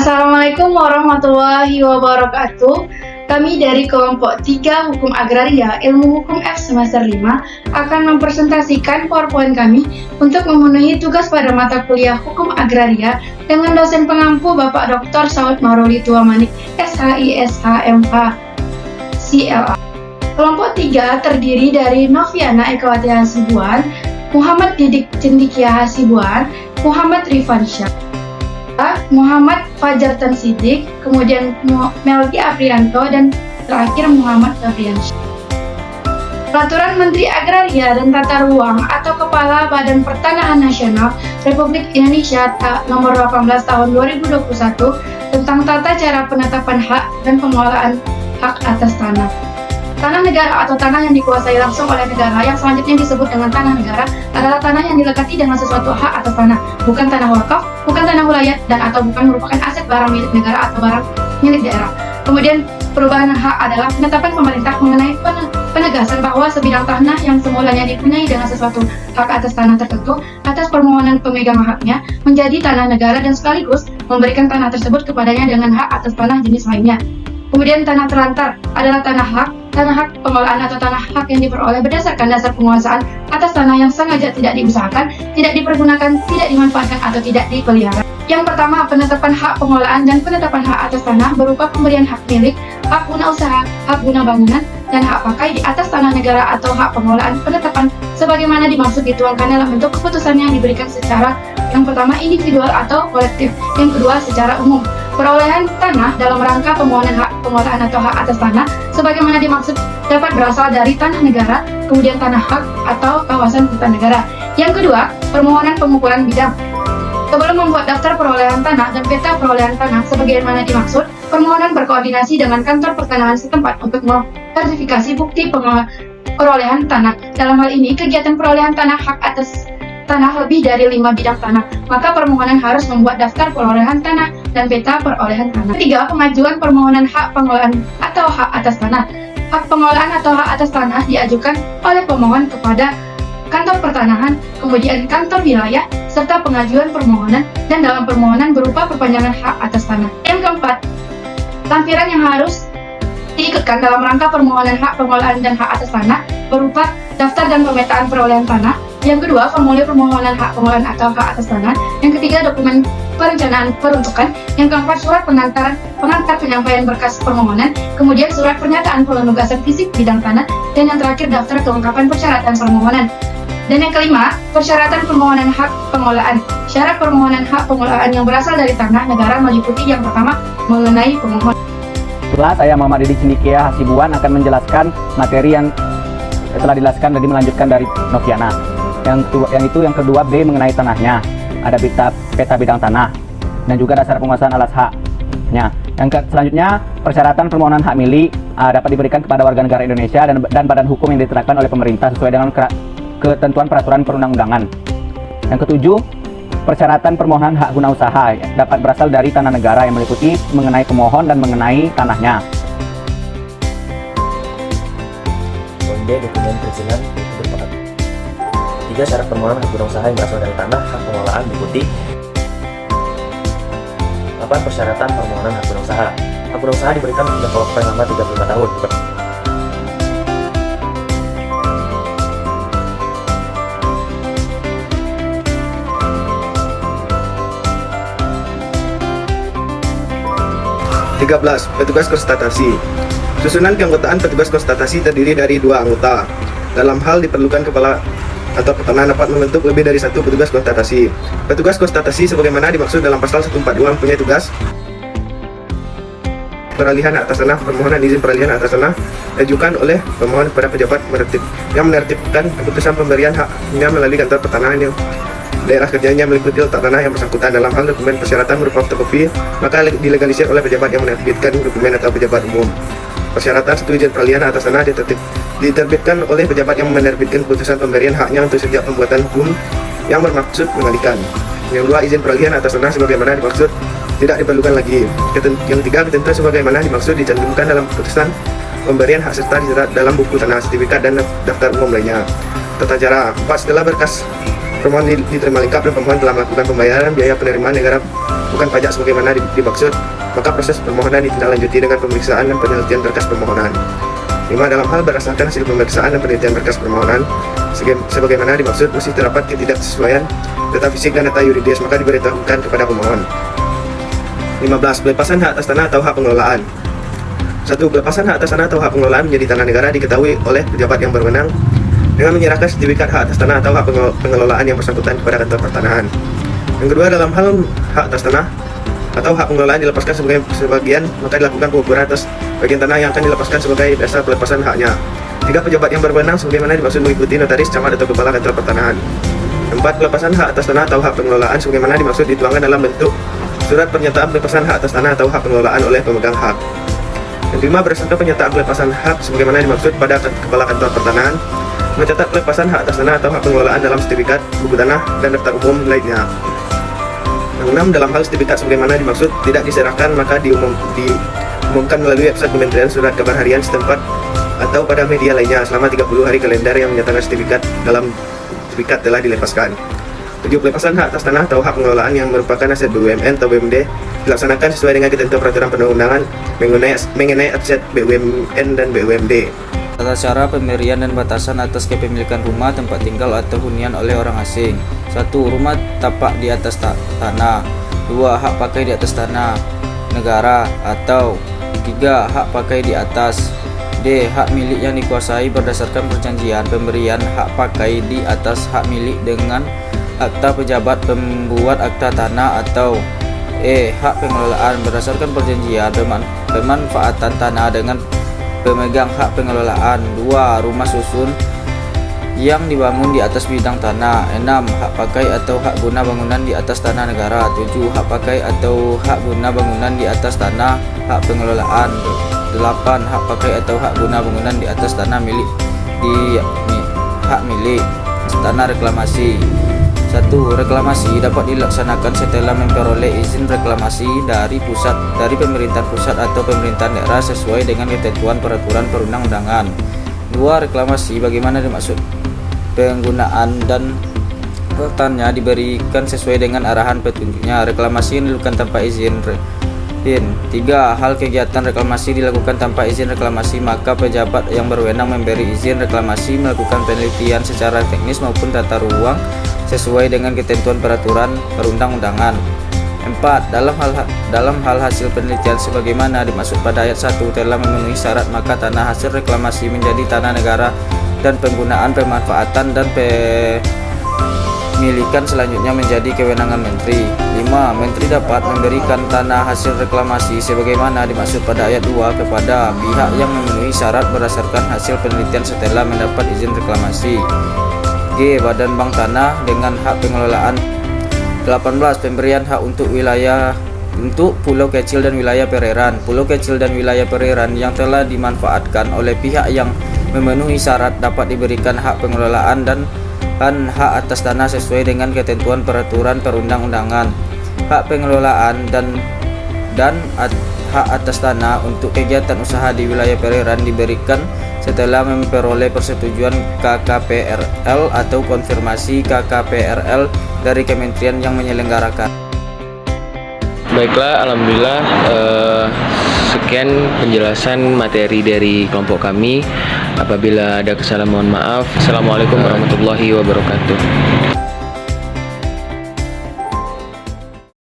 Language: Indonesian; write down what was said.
Assalamualaikum warahmatullahi wabarakatuh. Kami dari kelompok 3 Hukum Agraria Ilmu Hukum F semester 5 akan mempresentasikan PowerPoint kami untuk memenuhi tugas pada mata kuliah Hukum Agraria dengan dosen pengampu Bapak Dr. Saud Maruli Tuamanik, SHI, SHMH, CLA. Kelompok 3 terdiri dari Noviana Ekawati Hasibuan, Muhammad Didik Cendikia Hasibuan, Muhammad Rifansyah, Muhammad Fajar Tansidik, kemudian Melki Aprianto, dan terakhir Muhammad Gabriansyah. Peraturan Menteri Agraria dan Tata Ruang atau Kepala Badan Pertanahan Nasional Republik Indonesia Nomor 18 Tahun 2021 tentang tata cara penetapan hak dan pengelolaan hak atas tanah. Tanah negara atau tanah yang dikuasai langsung oleh negara yang selanjutnya disebut dengan tanah negara adalah tanah yang dilekati dengan sesuatu hak atas tanah, bukan tanah wakaf, bukan tanah wilayah, dan atau bukan merupakan aset barang milik negara atau barang milik daerah. Kemudian perubahan hak adalah penetapan pemerintah mengenai penegasan bahwa sebidang tanah yang semulanya dipunyai dengan sesuatu hak atas tanah tertentu atas permohonan pemegang haknya menjadi tanah negara dan sekaligus memberikan tanah tersebut kepadanya dengan hak atas tanah jenis lainnya. Kemudian tanah terlantar adalah tanah hak pengelolaan atau tanah hak yang diperoleh berdasarkan dasar penguasaan atas tanah yang sengaja tidak diusahakan, tidak dipergunakan, tidak dimanfaatkan, atau tidak dipelihara. Yang pertama, penetapan hak pengelolaan dan penetapan hak atas tanah berupa pemberian hak milik, hak guna usaha, hak guna bangunan, dan hak pakai di atas tanah negara atau hak pengelolaan. Penetapan sebagaimana dimaksud dituangkan dalam bentuk keputusan yang diberikan secara yang pertama individual atau kolektif, yang kedua secara umum. Perolehan tanah dalam rangka permohonan hak pengelolaan atau hak atas tanah sebagaimana dimaksud dapat berasal dari tanah negara, kemudian tanah hak atau kawasan hutan negara. Yang kedua, permohonan pengukuran bidang. Sebelum membuat daftar perolehan tanah dan peta perolehan tanah sebagaimana dimaksud, permohonan berkoordinasi dengan kantor pertanahan setempat untuk memverifikasi bukti perolehan tanah. Dalam hal ini, kegiatan perolehan tanah hak atas tanah lebih dari 5 bidang tanah, maka permohonan harus membuat daftar perolehan tanah dan peta perolehan tanah. Ketiga, pengajuan permohonan hak pengelolaan atau hak atas tanah. Hak pengelolaan atau hak atas tanah diajukan oleh pemohon kepada kantor pertanahan, kemudian kantor wilayah, serta pengajuan permohonan, dan dalam permohonan berupa perpanjangan hak atas tanah. Yang keempat, lampiran yang harus diikutkan dalam rangka permohonan hak pengelolaan dan hak atas tanah berupa daftar dan pemetaan perolehan tanah. Yang kedua, formulir permohonan hak pengelolaan atau hak atas tanah. Yang ketiga, dokumen perencanaan peruntukan. Yang keempat, surat pengantar penyampaian berkas permohonan. Kemudian surat pernyataan penugasan fisik bidang tanah. Dan yang terakhir, daftar kelengkapan persyaratan permohonan. Dan yang kelima, persyaratan permohonan hak pengelolaan. Syarat permohonan hak pengelolaan yang berasal dari tanah negara meliputi yang pertama, mengenai pemohon. Setelah saya Muhammad Didik Cendikia Hasibuan akan menjelaskan materi yang telah dijelaskan dan melanjutkan dari Noviana. Yang kedua B mengenai tanahnya, ada peta bidang tanah dan juga dasar penguasaan alas haknya. Selanjutnya persyaratan permohonan hak milik dapat diberikan kepada warga negara Indonesia dan badan hukum yang ditetapkan oleh pemerintah sesuai dengan ketentuan peraturan perundang-undangan. Yang ketujuh, persyaratan permohonan hak guna usaha dapat berasal dari tanah negara yang meliputi mengenai pemohon dan mengenai tanahnya. Poin B, dokumen perizinan berpendapat. 3. Syarat permohonan hak guna usaha yang berasal dari tanah hak pengelolaan meliputi 8. Persyaratan permohonan hak guna usaha. Hak guna usaha diberikan untuk jangka waktu paling lama 35 tahun. Petugas konstatasi. Susunan keanggotaan petugas konstatasi terdiri dari 2 anggota. Dalam hal diperlukan kepala atau pertanahan dapat membentuk lebih dari 1 petugas konstatasi. Petugas konstatasi sebagaimana dimaksud dalam pasal 142 mempunyai tugas peralihan atas tanah. Permohonan izin peralihan atas tanah diajukan oleh pemohon kepada pejabat yang menertibkan keputusan pemberian haknya melalui kantor pertanahan yang daerah kerjanya meliputi letak tanah yang bersangkutan. Dalam hal dokumen persyaratan berupa fotokopi, maka dilegalisir oleh pejabat yang menerbitkan dokumen atau pejabat umum. Persyaratan studi izin peralihan atas tanah diterbitkan oleh pejabat yang menerbitkan keputusan pemberian haknya untuk setiap pembuatan hukum yang bermaksud mengalihkan. Yang 2, izin peralihan atas tanah sebagaimana dimaksud tidak diperlukan lagi. Yang 3, ketentuan sebagaimana dimaksud dicantumkan dalam keputusan pemberian hak serta dicatat dalam buku tanah, sertifikat, dan daftar umum lainnya. Tata cara. 4. Setelah berkas pemohon diterima lengkap dan pemohon telah melakukan pembayaran biaya penerimaan negara bukan pajak sebagaimana dimaksud, maka proses permohonan ditindaklanjuti dengan pemeriksaan dan penelitian berkas permohonan. 5. Dalam hal berdasarkan hasil pemeriksaan dan penelitian berkas permohonan sebagaimana dimaksud mesti terdapat ketidaksesuaian data fisik dan data yuridis, maka diberitahukan kepada pemohon. 15. Pelepasan hak atas tanah atau hak pengelolaan. 1. Pelepasan hak atas tanah atau hak pengelolaan menjadi tanah negara diketahui oleh pejabat yang berwenang dengan menyerahkan sertifikat hak atas tanah atau hak pengelolaan yang bersangkutan kepada kantor pertanahan. Yang kedua, dalam hal hak atas tanah atau hak pengelolaan dilepaskan sebagian, maka dilakukan pengukuran atas bagian tanah yang akan dilepaskan sebagai dasar pelepasan haknya. 3. Pejabat yang berwenang sebagaimana dimaksud mengikuti notaris, camat atau kepala kantor pertanahan. 4. Pelepasan hak atas tanah atau hak pengelolaan sebagaimana dimaksud dituangkan dalam bentuk surat pernyataan pelepasan hak atas tanah atau hak pengelolaan oleh pemegang hak. Yang 5. Berdasarkan pernyataan pelepasan hak sebagaimana dimaksud pada kepala kantor pertanahan, mencatat pelepasan hak atas tanah atau hak pengelolaan dalam sertifikat, buku tanah, dan daftar umum lainnya. Yang 6. Dalam hal sertifikat sebagaimana dimaksud tidak diserahkan, maka diumumkan melalui website Kementerian Surat Kabar Harian setempat atau pada media lainnya selama 30 hari kalender yang menyatakan sertifikat telah dilepaskan. 7. Pelepasan hak atas tanah atau hak pengelolaan yang merupakan aset BUMN atau BUMD dilaksanakan sesuai dengan ketentuan peraturan perundang-undangan mengenai aset BUMN dan BUMD. Tata cara pemberian dan batasan atas kepemilikan rumah, tempat tinggal atau hunian oleh orang asing. 1. Rumah tapak di atas tanah. 2. Hak pakai di atas tanah negara atau 3. Hak pakai di atas. D. Hak milik yang dikuasai berdasarkan perjanjian pemberian hak pakai di atas hak milik dengan akta pejabat pembuat akta tanah atau E. Hak pengelolaan berdasarkan perjanjian pemanfaatan tanah dengan pemegang hak pengelolaan. 2. Rumah susun yang dibangun di atas bidang tanah. 6. Hak pakai atau hak guna bangunan di atas tanah negara. 7. Hak pakai atau hak guna bangunan di atas tanah hak pengelolaan. 8. Hak pakai atau hak guna bangunan di atas tanah milik hak milik tanah reklamasi. 1. Reklamasi dapat dilaksanakan setelah memperoleh izin reklamasi dari pemerintah pusat atau pemerintah daerah sesuai dengan ketentuan peraturan perundang-undangan. 2. Reklamasi bagaimana dimaksud penggunaan dan pertannya diberikan sesuai dengan arahan petunjuknya. Reklamasi yang dilakukan tanpa izin. 3. Hal kegiatan reklamasi dilakukan tanpa izin reklamasi, maka pejabat yang berwenang memberi izin reklamasi melakukan penelitian secara teknis maupun tata ruang sesuai dengan ketentuan peraturan perundang-undangan. 4. Dalam hal hasil penelitian sebagaimana dimaksud pada ayat 1 telah memenuhi syarat, maka tanah hasil reklamasi menjadi tanah negara dan penggunaan, pemanfaatan dan pemilikan selanjutnya menjadi kewenangan Menteri. 5. Menteri dapat memberikan tanah hasil reklamasi sebagaimana dimaksud pada ayat 2 kepada pihak yang memenuhi syarat berdasarkan hasil penelitian setelah mendapat izin reklamasi. G. Badan Bank Tanah dengan hak pengelolaan. 18. Pemberian hak untuk pulau kecil dan wilayah perairan. Pulau kecil dan wilayah perairan yang telah dimanfaatkan oleh pihak yang memenuhi syarat dapat diberikan hak pengelolaan dan hak atas tanah sesuai dengan ketentuan peraturan perundang-undangan. Hak pengelolaan dan hak atas tanah untuk kegiatan usaha di wilayah perairan diberikan setelah memperoleh persetujuan KKPRL atau konfirmasi KKPRL dari kementerian yang menyelenggarakan. Baiklah, alhamdulillah sekian penjelasan materi dari kelompok kami. Apabila ada kesalahan mohon maaf. Assalamualaikum warahmatullahi wabarakatuh.